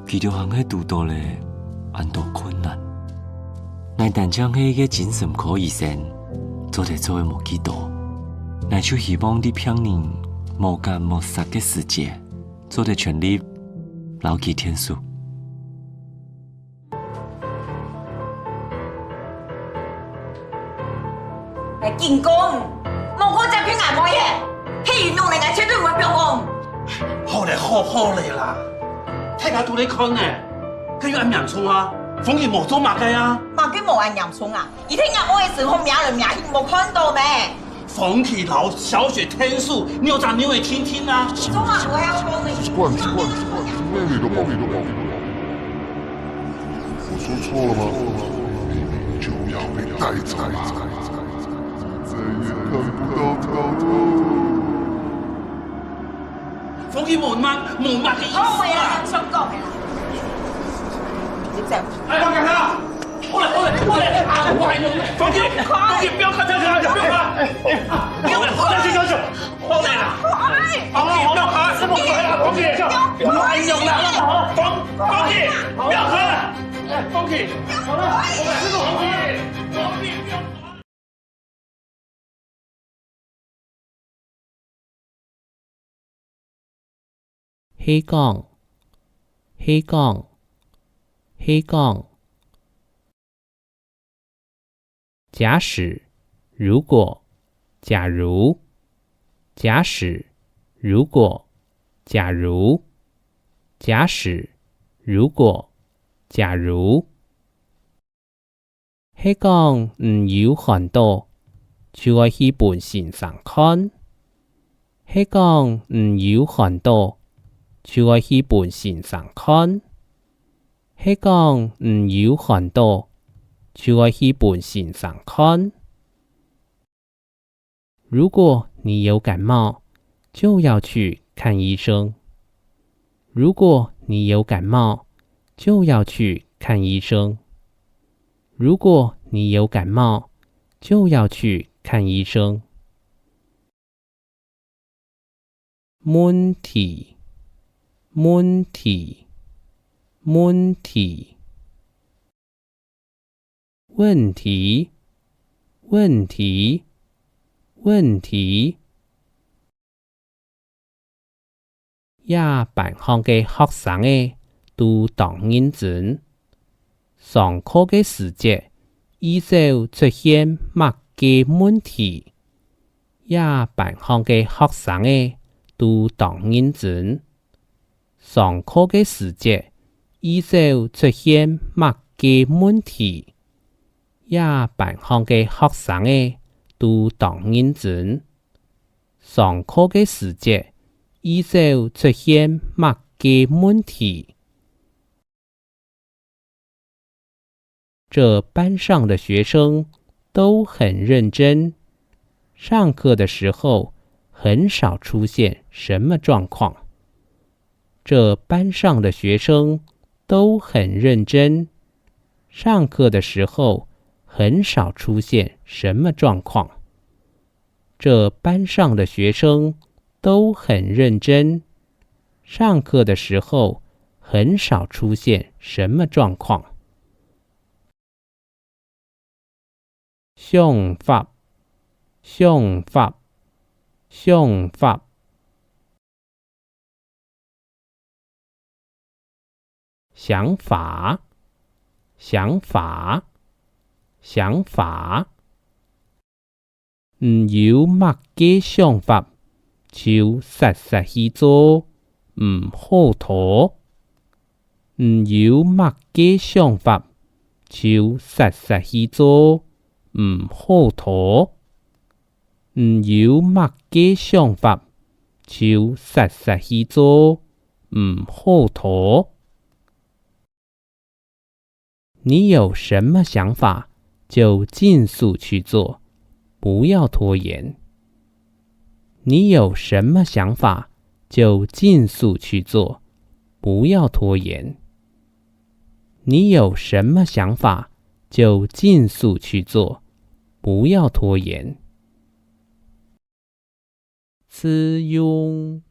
佢就行喺度到咧，很多困难。乃但將佢嘅精神科醫生做得做嘅冇幾多，乃就希望啲病人無干無殺嘅世界，做得全力留佢天數。見工，冇我隻片眼冇嘢，戲院用嚟嘅絕對唔會俾我。好嘞，好嘞啦！睇下到你看呢，佢要按洋葱啊，風兒冇做乜嘅啊？馬佢冇按洋葱啊，而聽日我嘅時候名人名戲冇看到咩？風兒老小學天數，你有咋你會聽聽啊？中華我要講你。慣，妹妹的寶，我說錯了嗎？明明就要被帶走了。再也看不到頭。風兒冇乜嘅意思好呀，啊！想講嘅啦。你走。哎，放開他！過來！風兒不要看這個，不要看！再去休息。好嘞啦！風兒不要看，師傅回來了，風兒，不要用了，風兒不要看，風兒，好了，師傅，風兒不要看。黑槓。假使，如果，假如，假使，如果，假如，假使，如果，假如。黑槓唔要看到，就愛去本線上看。黑槓唔要看到，就愛去本線上看。黑槓唔要看到，就愛去本線上看。如果你有感冒，就要去看醫生。如果你有感冒，就要去看醫生。如果你有感冒，就要去看醫生。問題。問題。問題。問題。問題。問題。也辦學嘅學生嘅都當認真。上課嘅時節，依舊出現乜嘅問題？也辦學嘅學生嘅都當認真。上課嘅時節，依舊出現乜嘅問題？也辦學嘅學生嘅都當認真。上課嘅時節，依舊出現乜嘅問題？這班上的學生都很認真，上課的時候很少出現什麼狀況。這班上的學生都很認真，上課的時候很少出現什麼狀況。這班上的學生都很認真，上課的時候很少出現什麼狀況。想法。想法。想法。想法。想法。想法。唔要乜嘅想法，就實去做，唔好拖。唔要乜嘅想法，就實去做，唔好拖。唔要乜嘅想法，就實去做，唔好拖。你有什麼想法，就盡速去做，不要拖延。你有什麼想法，就盡速去做，不要拖延。你有什麼想法，就盡速去做，不要拖延。私用。